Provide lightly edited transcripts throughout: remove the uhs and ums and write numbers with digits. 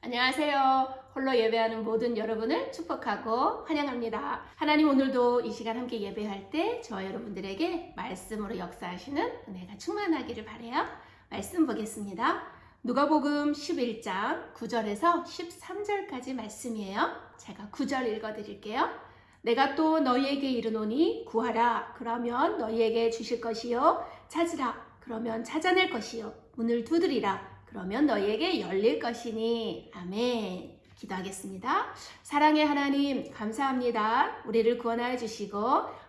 안녕하세요. 홀로 예배하는 모든 여러분을 축복하고 환영합니다. 하나님 오늘도 이 시간 함께 예배할 때 저와 여러분들에게 말씀으로 역사하시는 은혜가 충만하기를 바라요. 말씀 보겠습니다. 누가복음 11장 9절에서 13절까지 말씀이에요. 제가 9절 읽어드릴게요. 내가 또 너희에게 이르노니 구하라 그러면 너희에게 주실 것이요 찾으라 그러면 찾아낼 것이요 문을 두드리라 그러면 너희에게 열릴 것이니. 아멘. 기도하겠습니다. 사랑의 하나님 감사합니다. 우리를 구원하여 주시고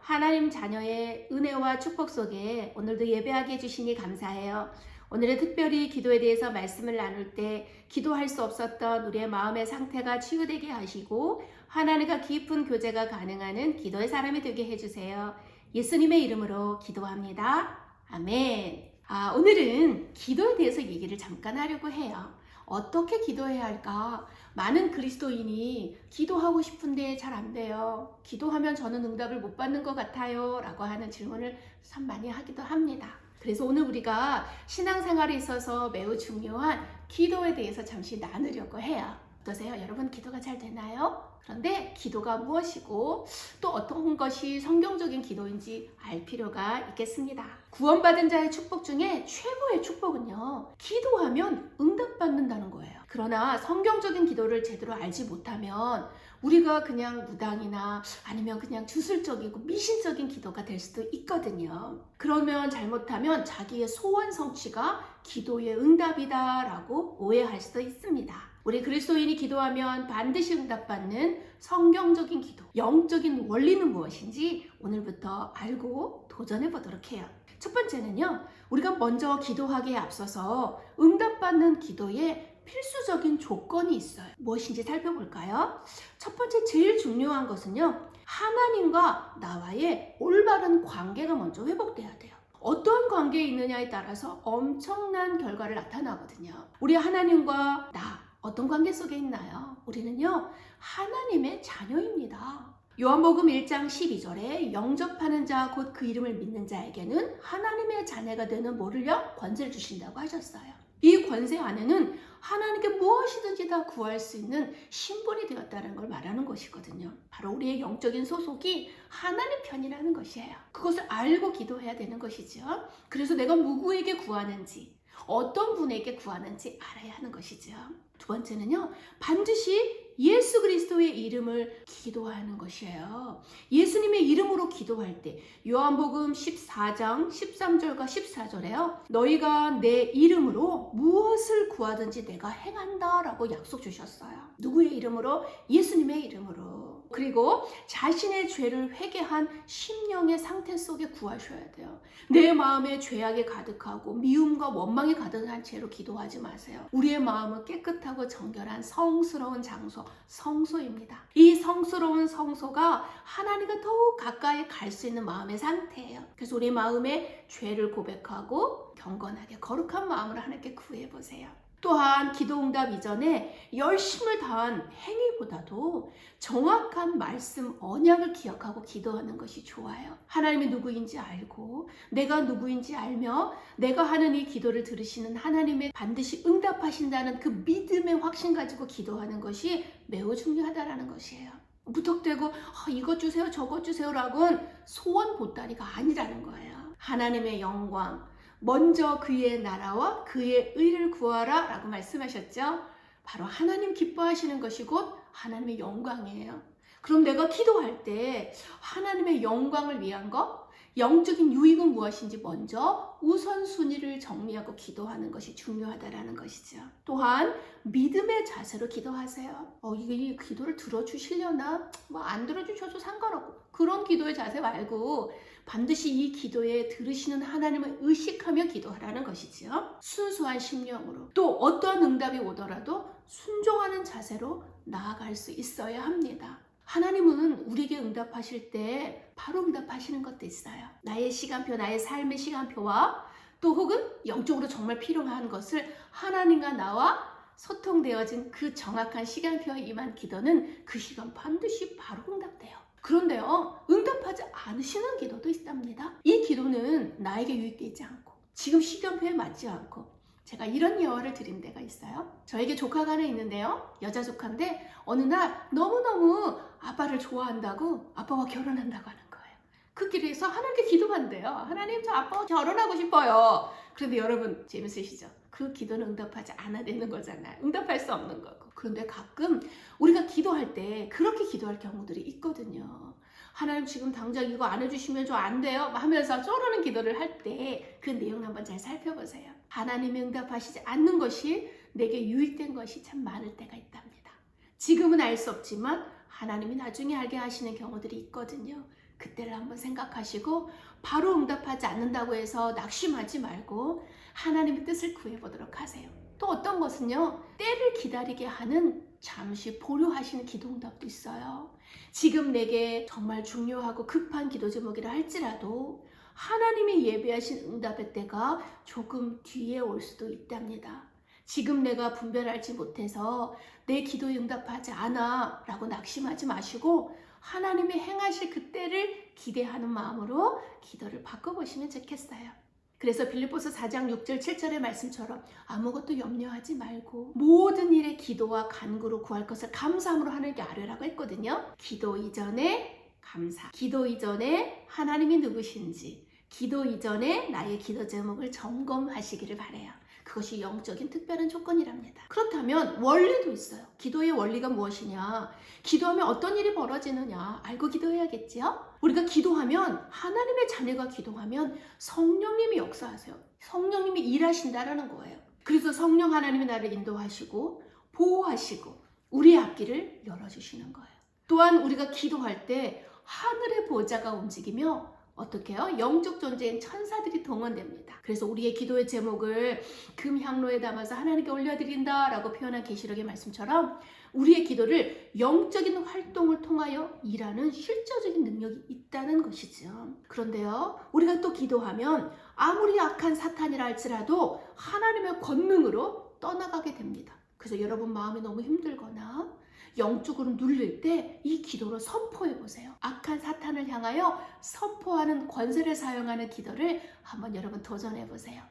하나님 자녀의 은혜와 축복 속에 오늘도 예배하게 해주시니 감사해요. 오늘은 특별히 기도에 대해서 말씀을 나눌 때 기도할 수 없었던 우리의 마음의 상태가 치유되게 하시고 하나님과 깊은 교제가 가능한 기도의 사람이 되게 해주세요. 예수님의 이름으로 기도합니다. 아멘. 오늘은 기도에 대해서 얘기를 잠깐 하려고 해요. 어떻게 기도해야 할까? 많은 그리스도인이 기도하고 싶은데 잘 안 돼요. 기도하면 저는 응답을 못 받는 것 같아요. 라고 하는 질문을 참 많이 하기도 합니다. 그래서 오늘 우리가 신앙생활에 있어서 매우 중요한 기도에 대해서 잠시 나누려고 해요. 어떠세요? 여러분 기도가 잘 되나요? 그런데 기도가 무엇이고 또 어떤 것이 성경적인 기도인지 알 필요가 있겠습니다. 구원받은 자의 축복 중에 최고의 축복은요, 기도하면 응답받는다는 거예요. 그러나 성경적인 기도를 제대로 알지 못하면 우리가 그냥 무당이나 아니면 그냥 주술적이고 미신적인 기도가 될 수도 있거든요. 그러면 잘못하면 자기의 소원 성취가 기도의 응답이다 라고 오해할 수도 있습니다. 우리 그리스도인이 기도하면 반드시 응답받는 성경적인 기도, 영적인 원리는 무엇인지 오늘부터 알고 도전해 보도록 해요. 첫 번째는요, 우리가 먼저 기도하기에 앞서서 응답받는 기도에 필수적인 조건이 있어요. 무엇인지 살펴볼까요? 첫 번째 제일 중요한 것은요, 하나님과 나와의 올바른 관계가 먼저 회복돼야 돼요. 어떤 관계에 있느냐에 따라서 엄청난 결과를 나타나거든요. 우리 하나님과 나 어떤 관계 속에 있나요? 우리는요, 하나님의 자녀입니다. 요한복음 1장 12절에 영접하는 자 곧 그 이름을 믿는 자에게는 하나님의 자녀가 되는 뭐를요? 권세를 주신다고 하셨어요. 이 권세 안에는 하나님께 무엇이든지 다 구할 수 있는 신분이 되었다는 걸 말하는 것이거든요. 바로 우리의 영적인 소속이 하나님 편이라는 것이에요. 그것을 알고 기도해야 되는 것이죠. 그래서 내가 누구에게 구하는지, 어떤 분에게 구하는지 알아야 하는 것이죠. 두 번째는요, 반드시 예수 그리스도의 이름을 기도하는 것이에요. 예수님의 이름으로 기도할 때 요한복음 14장 13절과 14절에요. 너희가 내 이름으로 무엇을 구하든지 내가 행한다 라고 약속 주셨어요. 누구의 이름으로? 예수님의 이름으로. 그리고 자신의 죄를 회개한 심령의 상태 속에 구하셔야 돼요. 내 마음에 죄악이 가득하고 미움과 원망이 가득한 채로 기도하지 마세요. 우리의 마음은 깨끗하고 정결한 성스러운 장소, 성소입니다. 이 성스러운 성소가 하나님과 더욱 가까이 갈 수 있는 마음의 상태예요. 그래서 우리 마음에 죄를 고백하고 경건하게 거룩한 마음으로 하나님께 구해보세요. 또한 기도 응답 이전에 열심을 다한 행위보다도 정확한 말씀, 언약을 기억하고 기도하는 것이 좋아요. 하나님이 누구인지 알고 내가 누구인지 알며 내가 하는 이 기도를 들으시는 하나님의 반드시 응답하신다는 그 믿음의 확신 가지고 기도하는 것이 매우 중요하다는 것이에요. 무턱대고 이것 주세요 저것 주세요라고는 소원 보따리가 아니라는 거예요. 하나님의 영광, 먼저 그의 나라와 그의 의를 구하라 라고 말씀하셨죠. 바로 하나님 기뻐하시는 것이 곧 하나님의 영광이에요. 그럼 내가 기도할 때 하나님의 영광을 위한 것, 영적인 유익은 무엇인지 먼저 우선순위를 정리하고 기도하는 것이 중요하다는 것이죠. 또한 믿음의 자세로 기도하세요. 이 기도를 들어주시려나? 안 들어주셔도 상관없고 그런 기도의 자세 말고 반드시 이 기도에 들으시는 하나님을 의식하며 기도하라는 것이지요. 순수한 심령으로 또 어떠한 응답이 오더라도 순종하는 자세로 나아갈 수 있어야 합니다. 하나님은 우리에게 응답하실 때 바로 응답하시는 것도 있어요. 나의 시간표, 나의 삶의 시간표와 또 혹은 영적으로 정말 필요한 것을 하나님과 나와 소통되어진 그 정확한 시간표에 임한 기도는 그 시간 반드시 바로 응답돼요. 그런데요, 응답하지 않으시는 기도도 있답니다. 이 기도는 나에게 유익되지 않고 지금 시간표에 맞지 않고 제가 이런 예화를 드린 데가 있어요. 저에게 조카가 하나 있는데요. 여자 조카인데 어느 날 너무너무 아빠를 좋아한다고 아빠와 결혼한다고 하는 거예요. 그 길에서 하나님께 기도한대요. 하나님, 저 아빠와 결혼하고 싶어요. 그런데 여러분 재밌으시죠? 그 기도는 응답하지 않아 되는 거잖아요. 응답할 수 없는 거고. 그런데 가끔 우리가 기도할 때 그렇게 기도할 경우들이 있거든요. 하나님, 지금 당장 이거 안 해주시면 저 안 돼요 하면서 쪼르는 기도를 할 때 그 내용을 한번 잘 살펴보세요. 하나님이 응답하시지 않는 것이 내게 유익된 것이 참 많을 때가 있답니다. 지금은 알 수 없지만 하나님이 나중에 알게 하시는 경우들이 있거든요. 그때를 한번 생각하시고 바로 응답하지 않는다고 해서 낙심하지 말고 하나님의 뜻을 구해보도록 하세요. 또 어떤 것은요, 때를 기다리게 하는 잠시 보류하시는 기도 응답도 있어요. 지금 내게 정말 중요하고 급한 기도 제목이라 할지라도 하나님이 예비하신 응답의 때가 조금 뒤에 올 수도 있답니다. 지금 내가 분별하지 못해서 내 기도에 응답하지 않아 라고 낙심하지 마시고 하나님이 행하실 그때를 기대하는 마음으로 기도를 바꿔보시면 좋겠어요. 그래서 빌립보서 4장 6절 7절의 말씀처럼 아무것도 염려하지 말고 모든 일에 기도와 간구로 구할 것을 감사함으로 하나님께 아뢰라고 했거든요. 기도 이전에 감사, 기도 이전에 하나님이 누구신지, 기도 이전에 나의 기도 제목을 점검하시기를 바라요. 그것이 영적인 특별한 조건이랍니다. 그렇다면 원리도 있어요. 기도의 원리가 무엇이냐? 기도하면 어떤 일이 벌어지느냐? 알고 기도해야겠지요? 우리가 기도하면, 하나님의 자녀가 기도하면 성령님이 역사하세요. 성령님이 일하신다라는 거예요. 그래서 성령 하나님이 나를 인도하시고 보호하시고 우리의 앞길을 열어주시는 거예요. 또한 우리가 기도할 때 하늘의 보좌가 움직이며 어떻게 해요? 영적 존재인 천사들이 동원됩니다. 그래서 우리의 기도의 제목을 금향로에 담아서 하나님께 올려드린다 라고 표현한 계시록의 말씀처럼 우리의 기도를 영적인 활동을 통하여 일하는 실제적인 능력이 있다는 것이죠. 그런데요, 우리가 또 기도하면 아무리 악한 사탄이라 할지라도 하나님의 권능으로 떠나가게 됩니다. 그래서 여러분 마음이 너무 힘들거나 영적으로 눌릴 때 이 기도로 선포해 보세요. 악한 사탄을 향하여 선포하는 권세를 사용하는 기도를 한번 여러분 도전해 보세요.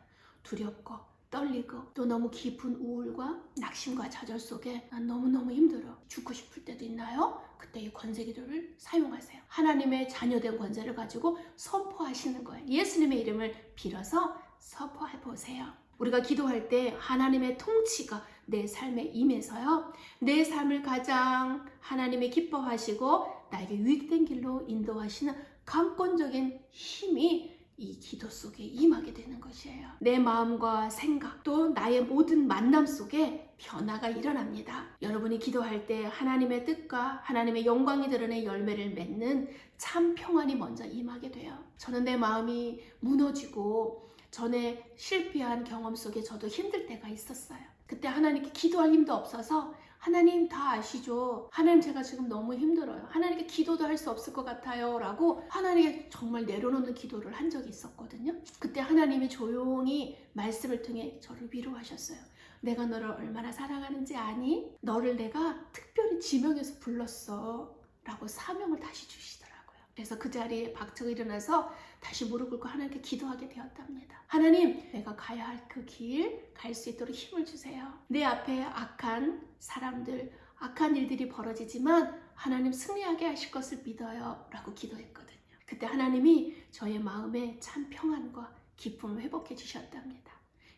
두렵고 떨리고 또 너무 깊은 우울과 낙심과 좌절 속에 난 너무너무 힘들어, 죽고 싶을 때도 있나요? 그때 이 권세 기도를 사용하세요. 하나님의 자녀된 권세를 가지고 선포하시는 거예요. 예수님의 이름을 빌어서 선포해 보세요. 우리가 기도할 때 하나님의 통치가 내 삶에 임해서요, 내 삶을 가장 하나님이 기뻐하시고 나에게 유익된 길로 인도하시는 강권적인 힘이 이 기도 속에 임하게 되는 것이에요. 내 마음과 생각 또 나의 모든 만남 속에 변화가 일어납니다. 여러분이 기도할 때 하나님의 뜻과 하나님의 영광이 드러낸 열매를 맺는 참 평안이 먼저 임하게 돼요. 저는 내 마음이 무너지고 전에 실패한 경험 속에 저도 힘들 때가 있었어요. 그때 하나님께 기도할 힘도 없어서 하나님 다 아시죠? 하나님 제가 지금 너무 힘들어요. 하나님께 기도도 할 수 없을 것 같아요 라고 하나님께 정말 내려놓는 기도를 한 적이 있었거든요. 그때 하나님이 조용히 말씀을 통해 저를 위로하셨어요. 내가 너를 얼마나 사랑하는지 아니? 너를 내가 특별히 지명해서 불렀어 라고 사명을 다시 주시더라고요. 그래서 그 자리에 박차고 일어나서 다시 무릎 꿇고 하나님께 기도하게 되었답니다. 하나님, 내가 가야 할 그 길 갈 수 있도록 힘을 주세요. 내 앞에 악한 사람들, 악한 일들이 벌어지지만 하나님 승리하게 하실 것을 믿어요 라고 기도했거든요. 그때 하나님이 저의 마음에 참 평안과 기쁨을 회복해 주셨답니다.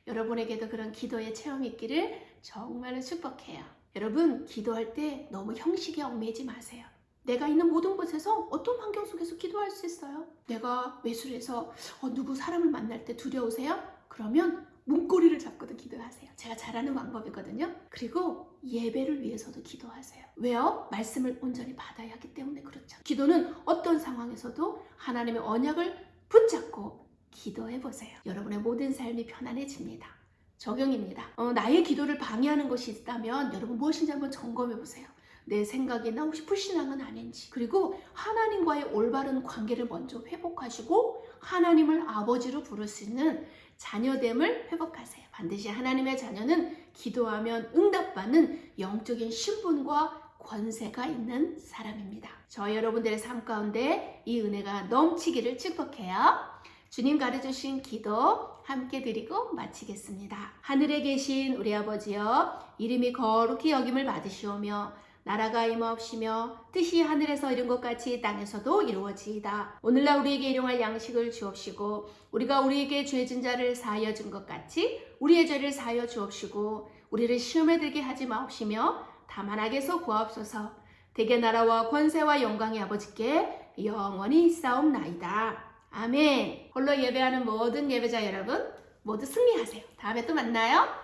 여러분에게도 그런 기도의 체험이 있기를 정말로 축복해요. 여러분, 기도할 때 너무 형식에 얽매이지 마세요. 내가 있는 모든 곳에서 어떤 환경 속에서 기도할 수 있어요. 내가 외출해서 누구 사람을 만날 때 두려우세요? 그러면 문고리를 잡고도 기도하세요. 제가 잘 아는 방법이거든요. 그리고 예배를 위해서도 기도하세요. 왜요? 말씀을 온전히 받아야 하기 때문에 그렇죠. 기도는 어떤 상황에서도 하나님의 언약을 붙잡고 기도해 보세요. 여러분의 모든 삶이 편안해집니다. 적용입니다. 나의 기도를 방해하는 것이 있다면 여러분 무엇인지 한번 점검해 보세요. 내 생각이나 혹시 불신앙은 아닌지, 그리고 하나님과의 올바른 관계를 먼저 회복하시고 하나님을 아버지로 부를 수 있는 자녀됨을 회복하세요. 반드시 하나님의 자녀는 기도하면 응답받는 영적인 신분과 권세가 있는 사람입니다. 저 여러분들의 삶 가운데 이 은혜가 넘치기를 축복해요. 주님 가르쳐주신 기도 함께 드리고 마치겠습니다. 하늘에 계신 우리 아버지여, 이름이 거룩히 여김을 받으시오며 나라가 임하옵시며 뜻이 하늘에서 이룬 것 같이 땅에서도 이루어지이다. 오늘날 우리에게 일용할 양식을 주옵시고 우리가 우리에게 죄진 자를 사하여 준 것 같이 우리의 죄를 사하여 주옵시고 우리를 시험에 들게 하지 마옵시며 다만 악에서 구하옵소서. 대개 나라와 권세와 영광의 아버지께 영원히 있사옵나이다. 아멘. 홀로 예배하는 모든 예배자 여러분 모두 승리하세요. 다음에 또 만나요.